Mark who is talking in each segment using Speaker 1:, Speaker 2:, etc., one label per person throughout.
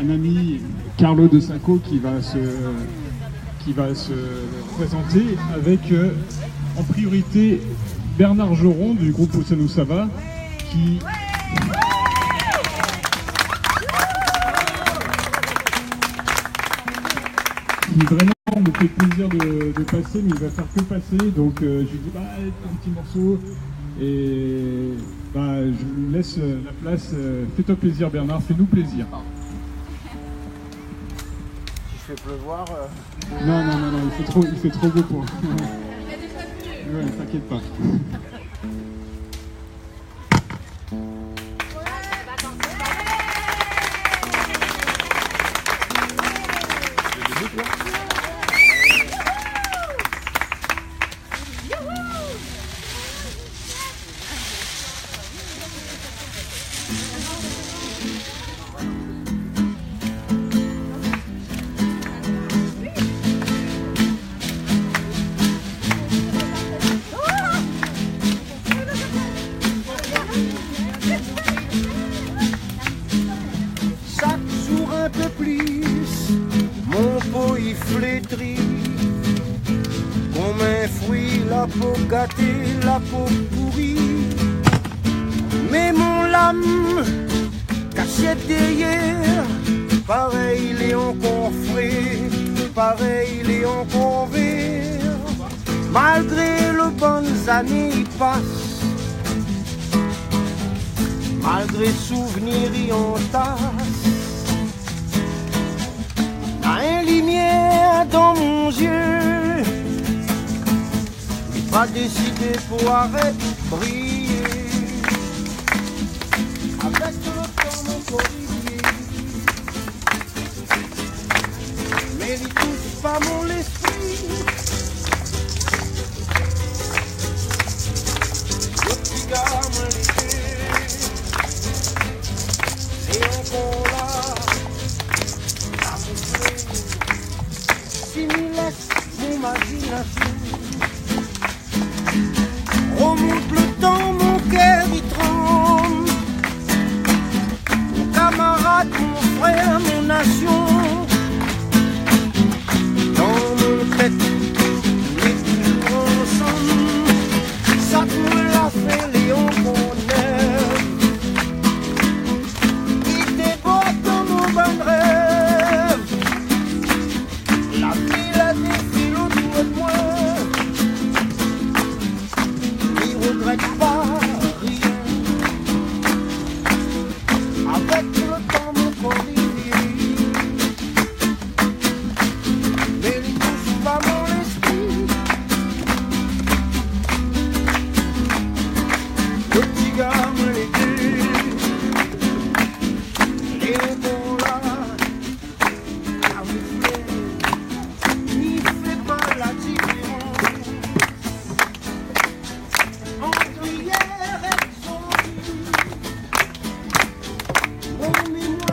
Speaker 1: un ami, Carlo De Sacco, qui va se présenter avec en priorité Bernard Joron du groupe Ossano Sava qui vraiment me fait plaisir de passer, mais il va faire que passer, donc je lui dis un petit morceau et je lui laisse la place. Fais-toi plaisir Bernard, fais-nous plaisir.
Speaker 2: Si je fais pleuvoir...
Speaker 1: Non, il fait trop beau pour... Ouais, t'inquiète pas.
Speaker 2: Comme un fruit, la peau gâtée, la peau pourrie. Mais mon lame cachée derrière, pareil Léon Confré, pareil Léon Convert. Malgré le bonnes années y passent, malgré souvenirs y entassent. Une lumière dans mon yeux, mais pas décidé pour arrêter de briller. Avec le temps mon collier, mais il touche pas mon esprit. Le petit gars me l'était, et encore là. Similèque mon imagination. Remonte le temps, mon cœur y tremble. Mon camarade, mon frère, mon nation. Dans mon tête, on est toujours ensemble. Ça me l'a fait Léon Bonheur. Il déborde dans mon bon rêve. Pas rien. Avec le temps mon collier, mais il touche pas mon esprit. Le petit gars me l'était, et au bon là, il fait pas la différence. Mon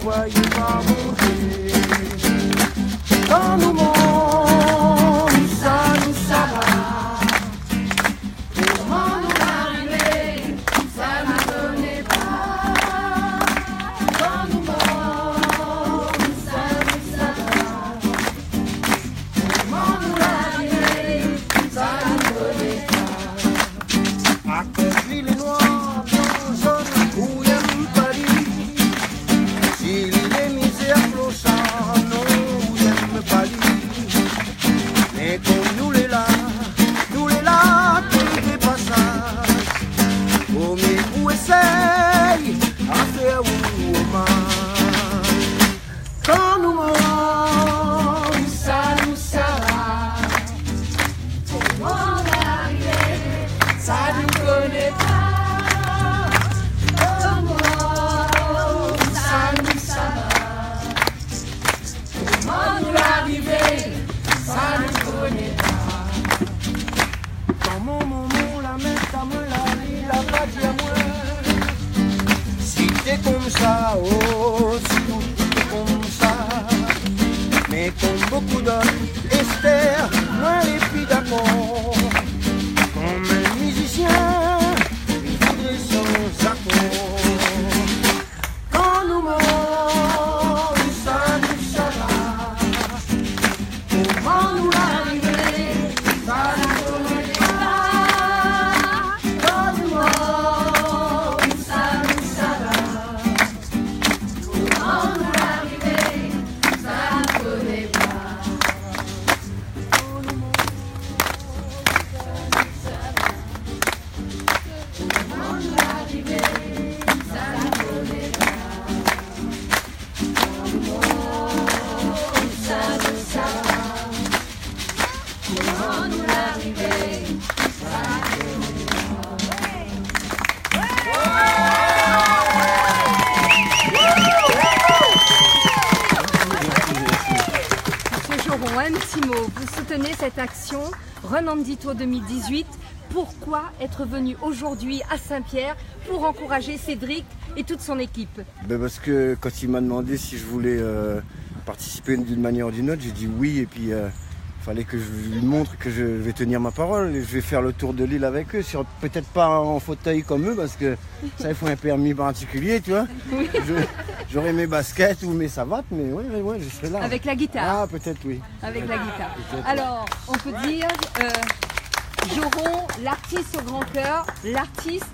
Speaker 2: voyez pas bouger. Dans nos mondes, ça va. Comment nous arriver, ça ne connaît pas. Dans nos mondes, ça va. Comment nous arriver, ça ne connaît pas. À cause de l'île noire, blanc, jaune, où y'aime Paris. S'il est misé à clochard, non, où y'aime Paris. Mais comme nous les là, qui des passages. Oh, mais vous essaye à faire ou mal. Quand nous mourons, ça va. Comment arriver, ça ne connaît pas. Quand nous mourons, ça va. Comment nous arriver, ça ne connaît pas. Quand mon maman la met à moi, la pas dit à moi. Si t'es comme ça, oh, si t'es comme ça. Mais comme beaucoup d'autres, Esther, moi les filles d'accord. Comme un musicien, il voudrait son accord. Quand nous mourons, ça va. Comment nous arriver, ça ne connaît pas. Quand nous mourons, ça va. Comment nous arriver, ça ne connaît pas. Comment nous arriver, ça ne connaît pas. Ça va. Comment nous arriver, ça
Speaker 3: Monsieur Joron, un petit mot. Vous soutenez cette action Renandito 2018. Pourquoi être venu aujourd'hui à Saint-Pierre pour encourager Cédric et toute son équipe?
Speaker 4: Parce que quand il m'a demandé si je voulais participer d'une manière ou d'une autre, j'ai dit oui, et puis il fallait que je lui montre que je vais tenir ma parole et je vais faire le tour de l'île avec eux, peut-être pas en fauteuil comme eux parce que ça il faut un permis particulier, tu vois.
Speaker 3: Oui.
Speaker 4: J'aurai mes baskets ou mes savates, mais ouais, je serai là.
Speaker 3: Avec la guitare.
Speaker 4: Ah, peut-être oui.
Speaker 3: Avec la guitare.
Speaker 4: Peut-être.
Speaker 3: Alors, on peut dire Joron, l'artiste au grand cœur, l'artiste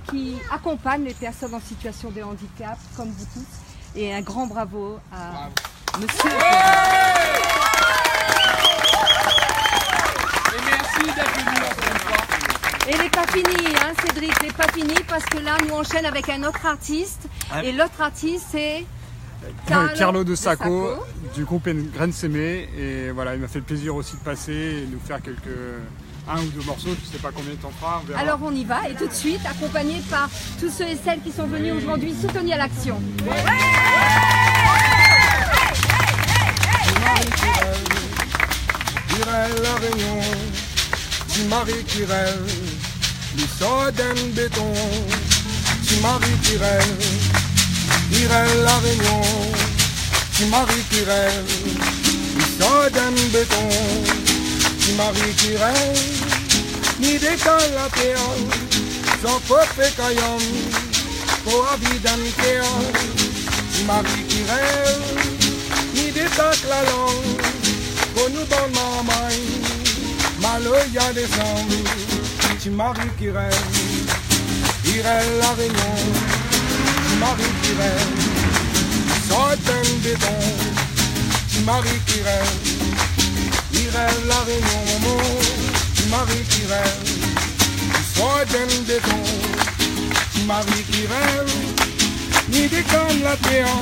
Speaker 3: qui accompagne les personnes en situation de handicap, comme vous tous. Et un grand bravo à Monsieur.
Speaker 5: Et merci d'être venu encore une fois.
Speaker 3: Et n'est pas fini, hein, Cédric, n'est pas fini parce que là, nous enchaîne avec un autre artiste. Et l'autre artiste, c'est
Speaker 6: Carlo de Sacco du groupe Graines Sémées. Et voilà, il m'a fait le plaisir aussi de passer et de nous faire un ou deux morceaux, je ne sais pas combien de temps fera.
Speaker 3: Alors on y va et tout de suite, accompagné par tous ceux et celles qui sont venus aujourd'hui soutenir l'action.
Speaker 2: La Réunion, tu Marie Kirel, nous sort d'un béton, tu Marie Kirel, La Réunion, tu Marie Kirel, nous sort d'un béton, tu Marie Kirel, ni décale la terre, sans propre caillon, pour la vie d'un cœur, tu Marie Kirel, ni décale la langue. Pour nous dans ma main, malheur y a des hommes, tu Marie qui rêve, la Réunion, tu Marie qui rêve, sort un béton, tu Marie qui rêve, la Réunion, tu Marie qui rêve, sort un béton, tu Marie qui rêve, ni des cannes la terre,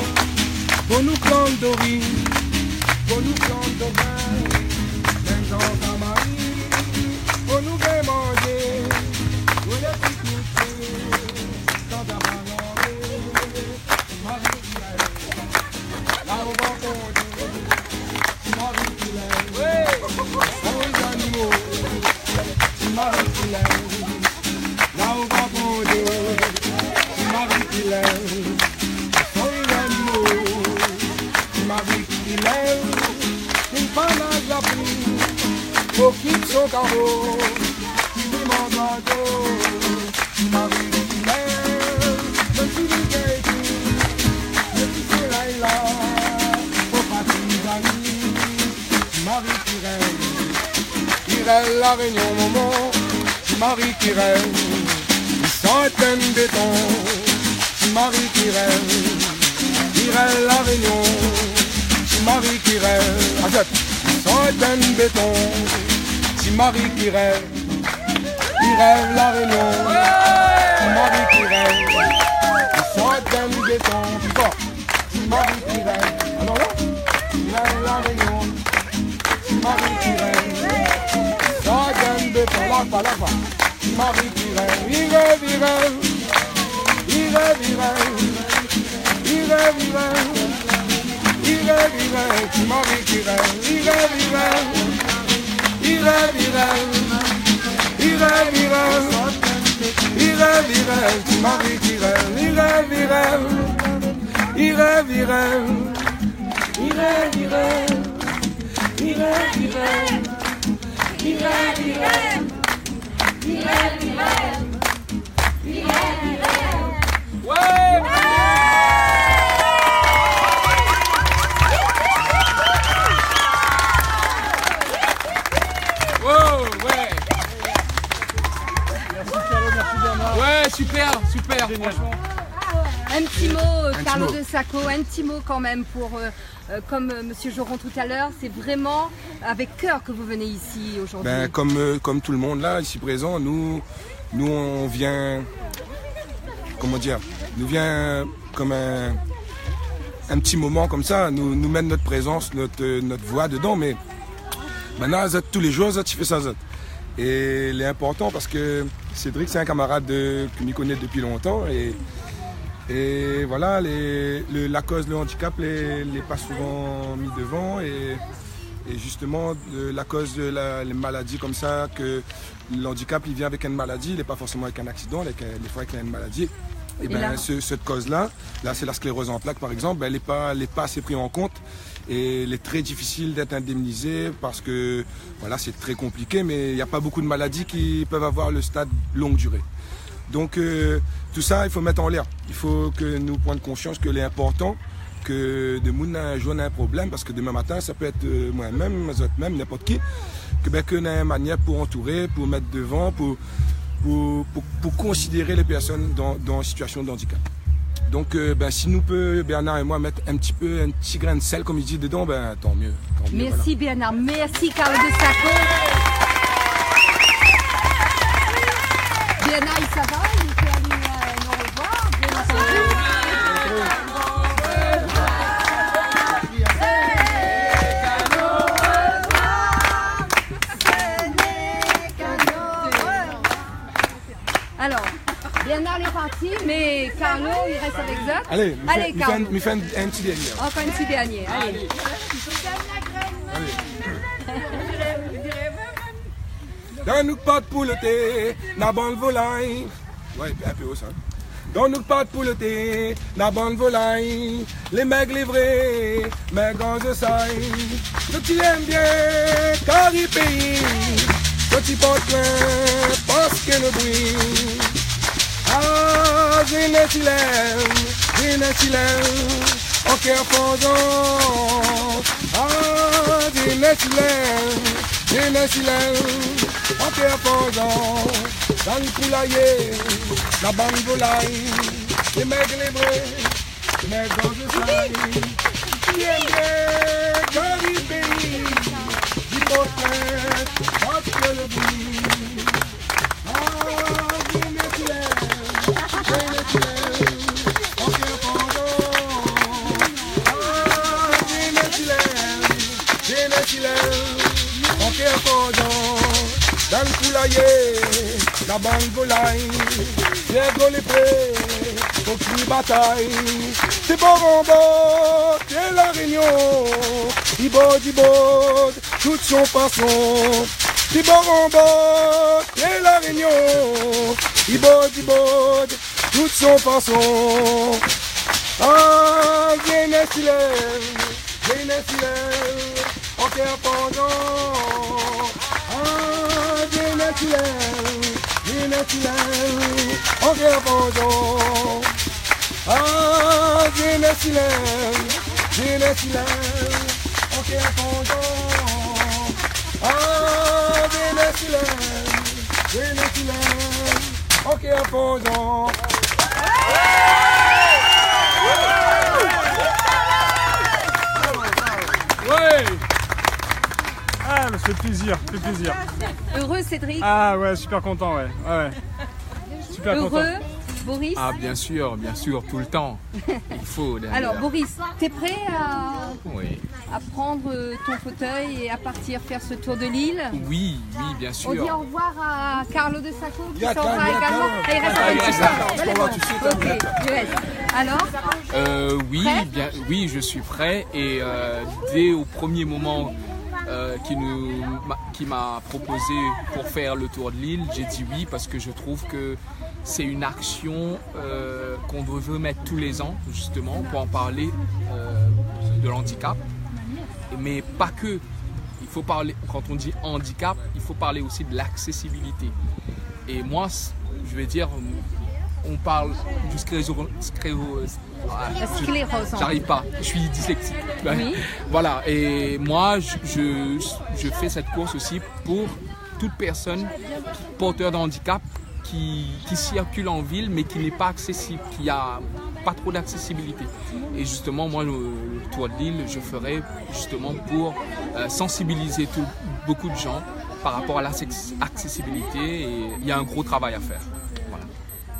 Speaker 2: pour nous prendre d'origine. Pour nous prendre de bain, même dans ta marie, pour nous faire manger, pour les pique-niquer, dans ta marie, là on va compter, Marie qui lève, pour les animaux, Marie qui lève, là on va compter, Marie qui lève, pour les animaux. occupe son carreau, qui lui mange l'oiseau, qui marie les filets, le petit Mickey, le petit Laila, au Patrick, Marie Kirel, la Réunion, Momo, Marie Kirel, une centaine béton, Marie Kirel, la Réunion, Marie Kirel, achète, une centaine béton, Marie Kirel, la Réunion, Marie Kirel, une centaine béton, plus fort, Marie Kirel, alors là, la Réunion, Marie Kirel, centaine béton, la fois, Marie Kirel, Marie Kirel,
Speaker 5: Ouais, super, franchement.
Speaker 3: Un petit mot, Carlo de Sacco, un petit mot quand même pour, comme Monsieur Joron tout à l'heure, c'est vraiment avec cœur que vous venez ici aujourd'hui.
Speaker 2: Ben, comme tout le monde là, ici présent, nous on vient, comment dire, nous vient comme un petit moment comme ça, nous mettre notre présence, notre voix dedans, mais maintenant, tous les jours, tu fais ça. Et il est important parce que Cédric, c'est un camarade que je connais depuis longtemps et voilà, la cause, le handicap, n'est pas souvent mis devant et justement, la cause de les maladies comme ça, que l'handicap, il vient avec une maladie, il n'est pas forcément avec un accident, des fois avec une maladie. Et bien, cette cause-là, c'est la sclérose en plaques par exemple, elle n'est pas assez prise en compte et il est très difficile d'être indemnisé parce que voilà, c'est très compliqué, mais il n'y a pas beaucoup de maladies qui peuvent avoir le stade longue durée. Donc tout ça, il faut mettre en l'air. Il faut que nous prenions conscience qu'il est important que de moun un jour a un problème, parce que demain matin, ça peut être moi-même, même n'importe qui, que nous avons une manière pour entourer, pour mettre devant, pour considérer les personnes dans une situation de handicap. Donc si nous peut Bernard et moi mettre un petit grain de sel comme il dit dedans, tant mieux.
Speaker 3: Merci voilà. Bernard, merci Carlo de Sacco. Bernard, ça va? Il peut aller nous revoir, bien entendu. Alors, Bernard est parti, mais Carlo, il reste avec Zot.
Speaker 2: Allez,
Speaker 3: Carlo.
Speaker 2: Il fait un petit dernier.
Speaker 3: Encore un petit dernier, allez.
Speaker 2: Dans nous pas de pouleté, na bonne volaille. Ouais, un peu haut ça. Dans nous pas de pouleté, na bonne volaille. Les mecs livrés, mes gants de saille. Je t'aime bien, car il paye. Petit porte parce que le bruit. Ah, j'ai un silène, en cœur fondant. Ah, j'ai un silène, en cœur fondant. Dans le poulailler, la bande volaille, les mecs livrés, mes gants de saille. Qui aime bien, car il paye. Du portrait, parce que le bruit. Ah, j'ai un silène. Dans le poulailler, la bande volaille, Diego les prés, au cri bataille. C'est bon en bord, c'est la Réunion, il bode, tout son façon. C'est bon en bord, c'est la Réunion, il bode, tout son façon. Ah, j'ai une silène, en cœur pendant.
Speaker 6: Ah, ça fait plaisir, ça fait plaisir.
Speaker 3: Heureux, Cédric?
Speaker 6: Ah ouais, super content, ouais. Super
Speaker 3: Heureux,
Speaker 6: content.
Speaker 3: Boris?
Speaker 5: Ah, bien sûr, tout le temps. Il faut.
Speaker 3: Alors, Boris, t'es prêt
Speaker 5: Oui.
Speaker 3: à prendre ton fauteuil et à partir faire ce tour de l'île?
Speaker 5: Oui, bien
Speaker 3: On dit
Speaker 5: sûr.
Speaker 3: au revoir à Carlo de Sacco qui s'en va également. Ah, il reste un petit peu. Ok, il reste. Alors,
Speaker 5: Oui,
Speaker 3: Prêt?
Speaker 5: oui, je suis prêt et dès au premier moment qui m'a proposé pour faire le tour de l'île, j'ai dit oui parce que je trouve que c'est une action qu'on devrait mettre tous les ans justement pour en parler de l'handicap, mais pas que. Il faut parler, quand on dit handicap, il faut parler aussi de l'accessibilité. Et moi, je vais dire, on parle du sclérose. J'arrive pas, je suis dyslexique.
Speaker 3: Oui.
Speaker 5: Voilà, et moi je fais cette course aussi pour toute personne porteur de handicap qui circule en ville mais qui n'est pas accessible, qui a pas trop d'accessibilité. Et justement, moi, le tour de l'île, je ferai justement pour sensibiliser beaucoup de gens par rapport à l'accessibilité, et il y a un gros travail à faire. Voilà.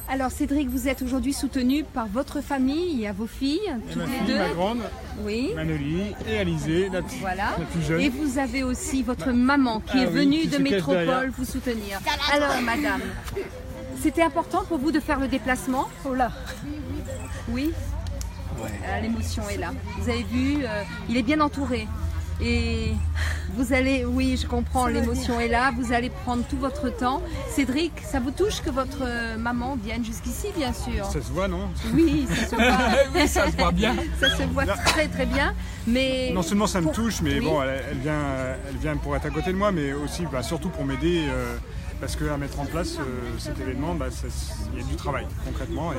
Speaker 3: Alors Cédric, vous êtes aujourd'hui soutenu par votre famille, il y a vos filles,
Speaker 6: Et
Speaker 3: toutes
Speaker 6: ma
Speaker 3: les
Speaker 6: fille,
Speaker 3: deux.
Speaker 6: ma grande,
Speaker 3: Oui.
Speaker 6: Manoli, et Alizée, la
Speaker 3: Voilà.
Speaker 6: plus jeune.
Speaker 3: Et vous avez aussi votre maman qui est
Speaker 6: oui,
Speaker 3: venue
Speaker 6: qui
Speaker 3: de
Speaker 6: se cache
Speaker 3: Métropole
Speaker 6: derrière.
Speaker 3: vous soutenir. Alors madame, c'était important pour vous de faire le déplacement?
Speaker 7: Oh là.
Speaker 3: Oui. L'émotion est là. Vous avez vu, il est bien entouré. Et vous allez, oui, je comprends, l'émotion est là. Vous allez prendre tout votre temps. Cédric, ça vous touche que votre maman vienne jusqu'ici, bien sûr?
Speaker 6: Ça se voit, non?
Speaker 3: Oui, ça se voit.
Speaker 5: Oui, ça se voit bien.
Speaker 3: Ça se voit très très bien. Mais
Speaker 6: Non seulement ça me touche, mais
Speaker 3: Oui.
Speaker 6: bon, elle vient pour être à côté de moi, mais aussi surtout pour m'aider, parce qu'à mettre en place cet événement, il y a du travail concrètement. Et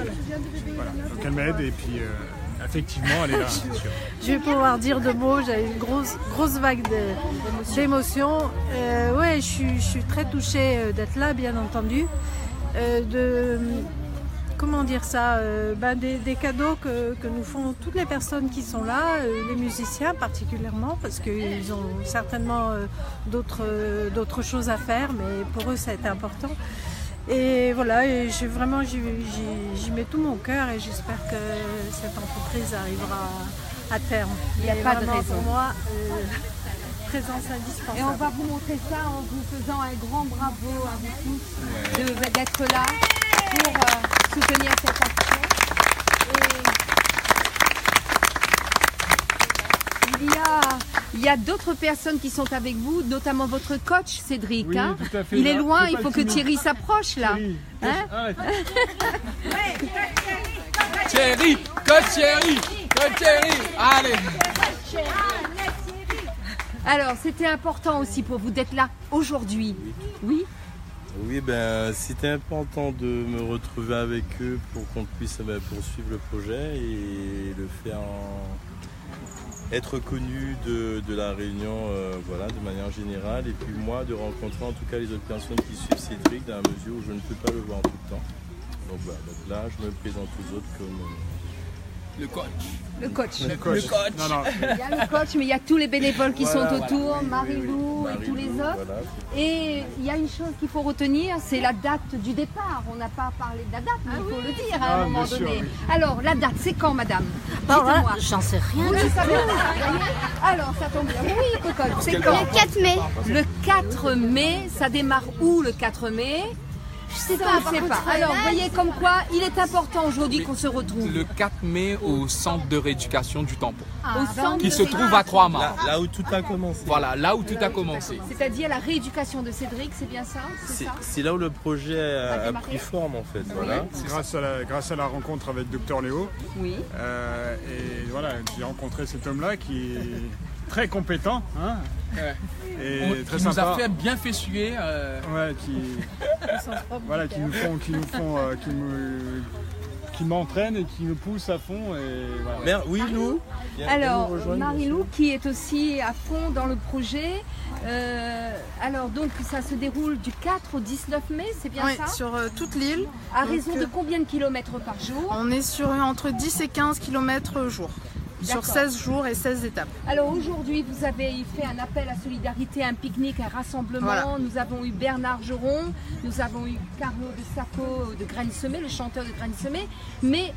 Speaker 6: voilà. Donc elle m'aide et puis effectivement elle est là, c'est sûr.
Speaker 7: Je vais pouvoir dire deux mots, j'ai une grosse vague d'émotions. Ouais, je suis très touchée d'être là, bien entendu. Comment dire ça, des cadeaux que nous font toutes les personnes qui sont là, les musiciens particulièrement, parce qu'ils ont certainement d'autres choses à faire, mais pour eux ça a été important. Et voilà, et j'y mets tout mon cœur et j'espère que cette entreprise arrivera à terme.
Speaker 3: Il n'y a
Speaker 7: Et
Speaker 3: pas de
Speaker 7: vraiment,
Speaker 3: raison.
Speaker 7: pour moi, présence indispensable.
Speaker 3: Et on va vous montrer ça en vous faisant un grand bravo à vous tous d'être là pour soutenir cette action. Et il y a d'autres personnes qui sont avec vous, notamment votre coach Cédric.
Speaker 6: Oui,
Speaker 3: hein.
Speaker 6: tout à fait,
Speaker 3: Il est
Speaker 6: là,
Speaker 3: loin,
Speaker 6: c'est
Speaker 3: il
Speaker 6: pas
Speaker 3: faut
Speaker 6: le
Speaker 3: que
Speaker 6: timide.
Speaker 3: Thierry s'approche là.
Speaker 6: Thierry,
Speaker 3: Hein
Speaker 6: arrête.
Speaker 5: Thierry, coach Thierry, allez.
Speaker 3: Alors, c'était important aussi pour vous d'être là aujourd'hui. Oui.
Speaker 8: Oui, c'était important de me retrouver avec eux pour qu'on puisse poursuivre le projet et le faire être connu de la Réunion de manière générale. Et puis moi, de rencontrer en tout cas les autres personnes qui suivent Cédric dans la mesure où je ne peux pas le voir tout le temps. Donc là, je me présente aux autres comme...
Speaker 5: Le coach.
Speaker 3: Le coach.
Speaker 6: Le coach. Non, non.
Speaker 3: Il y a le coach, mais il y a tous les bénévoles qui
Speaker 8: Voilà,
Speaker 3: sont autour,
Speaker 8: voilà.
Speaker 3: Marie-Lou et tous les autres.
Speaker 8: Voilà.
Speaker 3: Et il y a une chose qu'il faut retenir, c'est la date du départ. On n'a pas parlé de la date, mais il faut le dire à un moment
Speaker 6: bien sûr,
Speaker 3: donné.
Speaker 6: oui.
Speaker 3: Alors, la date, c'est quand, madame?
Speaker 7: Alors là,
Speaker 3: Dites-moi.
Speaker 7: j'en sais rien.
Speaker 3: Vous le savez pas. Alors, ça tombe bien. Oui, cocotte, c'est quand?
Speaker 9: Le 4 mai.
Speaker 3: Le 4 mai, ça démarre où le 4 mai?
Speaker 9: Je sais
Speaker 3: Ça,
Speaker 9: pas,
Speaker 3: on ne
Speaker 9: par
Speaker 3: sait
Speaker 9: contre,
Speaker 3: pas. Alors, vous voyez comme quoi il est important aujourd'hui qu'on se retrouve.
Speaker 5: Le 4 mai au centre de rééducation du Tampon,
Speaker 3: Au centre
Speaker 5: qui
Speaker 3: de
Speaker 5: se trouve à Trois-Mâts.
Speaker 8: Là où tout a commencé.
Speaker 5: Voilà, là où tout a commencé.
Speaker 3: C'est-à-dire la rééducation de Cédric, c'est bien ça? C'est ça?
Speaker 8: C'est là où le projet a
Speaker 3: démarré.
Speaker 8: pris forme en fait. Voilà.
Speaker 6: Grâce à la rencontre avec Dr Léo.
Speaker 3: Oui.
Speaker 6: Et voilà, j'ai rencontré cet homme-là qui est très compétent, hein, et très
Speaker 5: qui nous
Speaker 6: sympa.
Speaker 5: a bien fait suer.
Speaker 6: Ouais, qui m'entraîne et qui me pousse à fond. Et voilà.
Speaker 8: Oui, Lou.
Speaker 3: Alors, Marie-Lou qui est aussi à fond dans le projet. Alors donc ça se déroule du 4 au 19 mai, c'est bien ça?
Speaker 9: Sur toute l'île.
Speaker 3: À raison de combien de kilomètres par jour?
Speaker 9: On est sur entre 10 et 15 kilomètres jour. Sur 16 jours et 16 étapes.
Speaker 3: Alors aujourd'hui, vous avez fait un appel à solidarité, un pique-nique, un rassemblement. Voilà. Nous avons eu Bernard Geron, nous avons eu Carlo de Sacco de Graines Semées, le chanteur de Graines Semées. Mais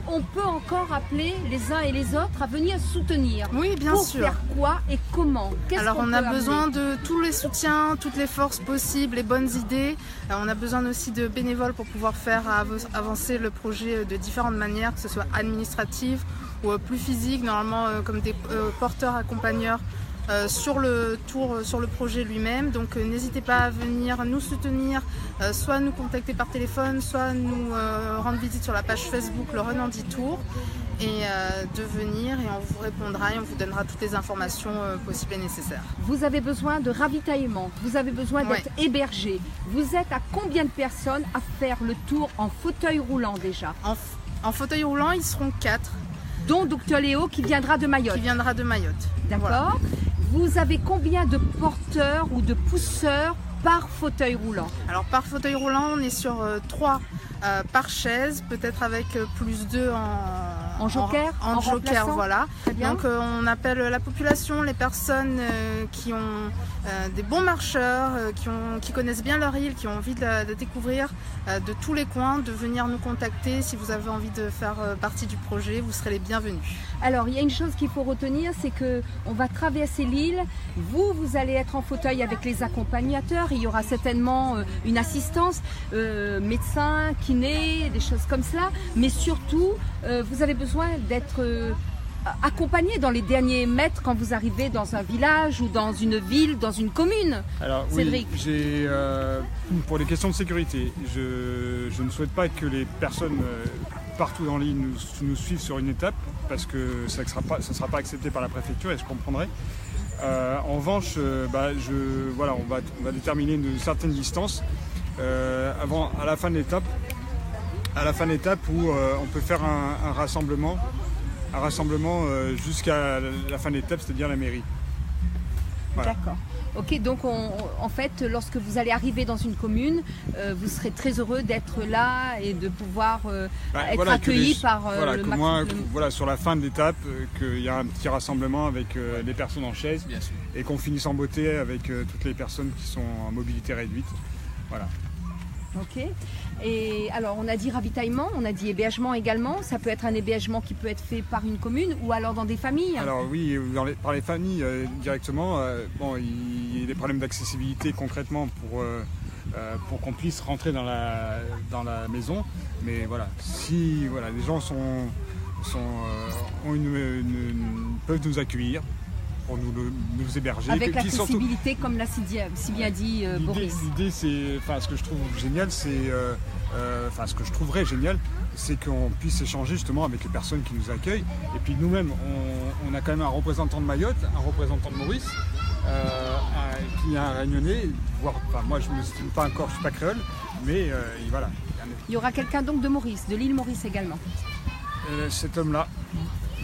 Speaker 3: on peut encore appeler les uns et les autres à venir soutenir.
Speaker 9: Oui, bien sûr.
Speaker 3: Pour faire quoi et comment?
Speaker 9: Alors on a besoin de tous les soutiens, toutes les forces possibles, les bonnes idées. On a besoin aussi de bénévoles pour pouvoir faire avancer le projet de différentes manières, que ce soit administrative ou plus physique, normalement comme des porteurs accompagneurs sur le tour, sur le projet lui-même. Donc n'hésitez pas à venir nous soutenir, soit nous contacter par téléphone, soit nous rendre visite sur la page Facebook Le Renandi Tour, et de venir, et on vous répondra et on vous donnera toutes les informations possibles et nécessaires.
Speaker 3: Vous avez besoin de ravitaillement, vous avez besoin d'être hébergé. Vous êtes à combien de personnes à faire le tour en fauteuil roulant déjà?
Speaker 9: En fauteuil roulant, ils seront 4.
Speaker 3: Dont Dr Léo qui viendra de Mayotte.
Speaker 9: Qui viendra de Mayotte.
Speaker 3: D'accord.
Speaker 9: Voilà.
Speaker 3: Vous avez combien de porteurs ou de pousseurs par fauteuil roulant?
Speaker 9: Alors par fauteuil roulant, on est sur 3 par chaise, peut-être avec plus 2
Speaker 3: en joker,
Speaker 9: en joker, voilà.
Speaker 3: Donc
Speaker 9: on appelle la population, les personnes qui ont des bons marcheurs, qui connaissent bien leur île, qui ont envie de découvrir de tous les coins, de venir nous contacter. Si vous avez envie de faire partie du projet, vous serez les bienvenus.
Speaker 3: Alors il y a une chose qu'il faut retenir, c'est qu'on va traverser l'île. Vous allez être en fauteuil avec les accompagnateurs. Il y aura certainement une assistance, médecin, kiné, des choses comme cela. Mais surtout, vous avez besoin d'être accompagné dans les derniers mètres quand vous arrivez dans un village ou dans une ville, dans une commune.
Speaker 6: Alors
Speaker 3: Cédric.
Speaker 6: Oui, pour les questions de sécurité, je ne souhaite pas que les personnes partout dans l'île nous suivent sur une étape, parce que ça ne sera pas accepté par la préfecture, et je comprendrai. En revanche, on va déterminer une certaine distance à la fin de l'étape où on peut faire un rassemblement jusqu'à la fin de l'étape, c'est-à-dire la mairie. Voilà.
Speaker 3: D'accord. Ok, donc en fait, lorsque vous allez arriver dans une commune, vous serez très heureux d'être là et de pouvoir être accueilli par le maximum.
Speaker 6: Sur la fin de l'étape, qu'il y a un petit rassemblement avec les personnes en chaise, et qu'on finisse en beauté avec toutes les personnes qui sont en mobilité réduite. Voilà.
Speaker 3: Ok. Et alors on a dit ravitaillement, on a dit hébergement également. Ça peut être un hébergement qui peut être fait par une commune ou alors dans des familles.
Speaker 6: Alors oui, par les familles directement. Il y a des problèmes d'accessibilité concrètement pour qu'on puisse rentrer dans la maison. Mais voilà, si les gens peuvent nous accueillir pour nous héberger.
Speaker 3: Avec l'accessibilité, comme l'a si bien dit Boris.
Speaker 6: L'idée, ce que je trouve génial, ce que je trouverais génial, c'est qu'on puisse échanger justement avec les personnes qui nous accueillent. Et puis nous-mêmes, on a quand même un représentant de Mayotte, un représentant de Maurice, qui est un Réunionnais. Moi, je ne me estime pas encore, je ne suis pas créole, mais voilà.
Speaker 3: Il y aura quelqu'un donc de Maurice, de l'île Maurice également.
Speaker 6: Cet homme-là.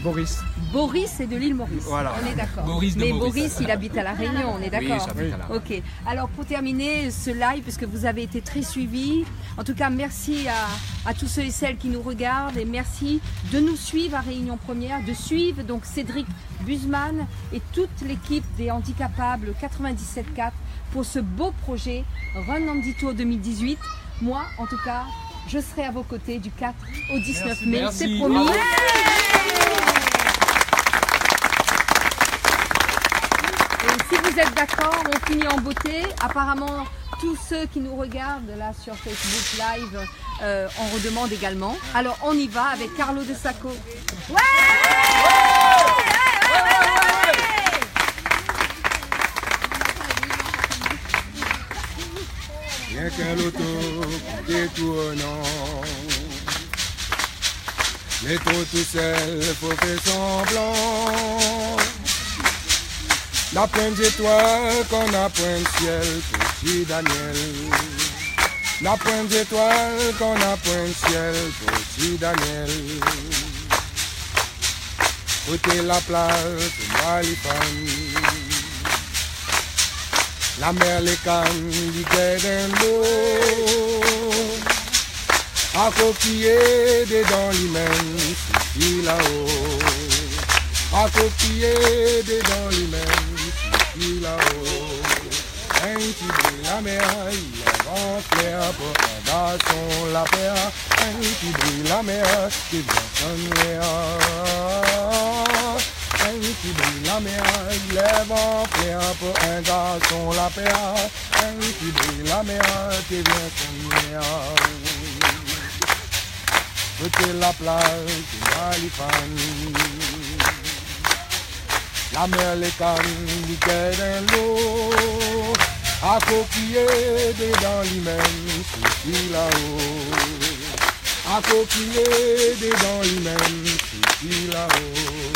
Speaker 6: Boris.
Speaker 3: Boris est de l'île Maurice, voilà. On est d'accord. Mais Boris, il habite à La Réunion, on est d'accord.
Speaker 5: Oui,
Speaker 3: ok. Alors pour terminer ce live, puisque vous avez été très suivis, en tout cas merci à tous ceux et celles qui nous regardent, et merci de nous suivre à Réunion Première, de suivre donc Cédric Buzman et toute l'équipe des Handicapables 97.4 pour ce beau projet Renandi Tour 2018. Moi, en tout cas, je serai à vos côtés du 4 au 19 mai, c'est promis. Si vous êtes d'accord, on finit en beauté. Apparemment, tous ceux qui nous regardent là sur Facebook Live en redemandent également. Alors on y va avec Carlo de Sacco. Ouais!
Speaker 2: Rien qu'un loto détournant, mais trop tout seul, faut faire semblant. La pointe d'étoile qu'on a point ciel, petit Daniel. La pointe d'étoile qu'on a point ciel, petit Daniel. Côté la plage, moi les femmes. La mer les cannes, les guets dans l'eau. À coquiller dedans l'humaine, c'est là-haut. À coquiller dedans l'humaine, c'est là-haut. Un petit bruit la mer, il est en clair pour un garçon la paire. Un petit bruit la mer, qui vient sonner. Un petit bruit la mer, il est en clair pour un garçon la paire. Un petit bruit la mer, qui vient sonner. Côté la plage, Malifan. La mer, les cannes, les quais dans l'eau. À coquiller dedans l'humaine, c'est là-haut. À coquiller dedans l'humaine, c'est là-haut.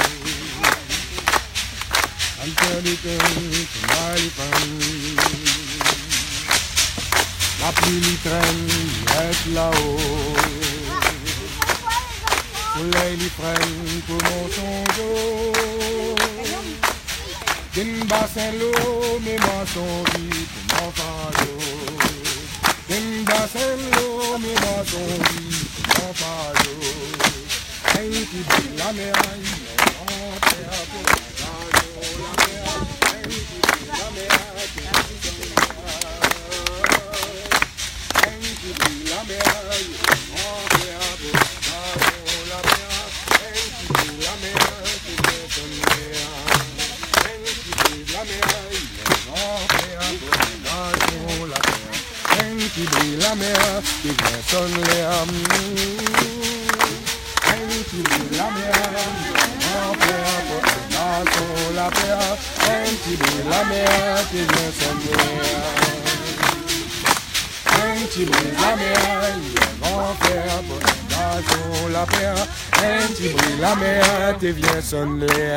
Speaker 2: Un peu de temps, c'est Malifan. La pluie traîne, il reste là-haut. Soleil lui prenne pour mon songe. D'une bassin l'eau, mais moi son vie pour mon fardeau. D'une bassin l'eau, mais moi son vie pour mon fardeau. Un qui brille la mer, il est en terre pour un fardeau. La mer, un qui brille la mer, qui brille la mer. Un qui brille la mer, il est en terre pour un fardeau. La mer, un qui brille la mer, qui vient sonner. Un qui brille la mer, il est en terre pour un garçon. La mer, un qui brille la mer, qui vient sonner. Un qui brille la mer, il est en terre pour un garçon. La mer, un qui brille la mer, qui vient sonner. Un qui brille la mer, il est en terre pour un garçon. La mer, un qui brille la mer, qui vient sonner.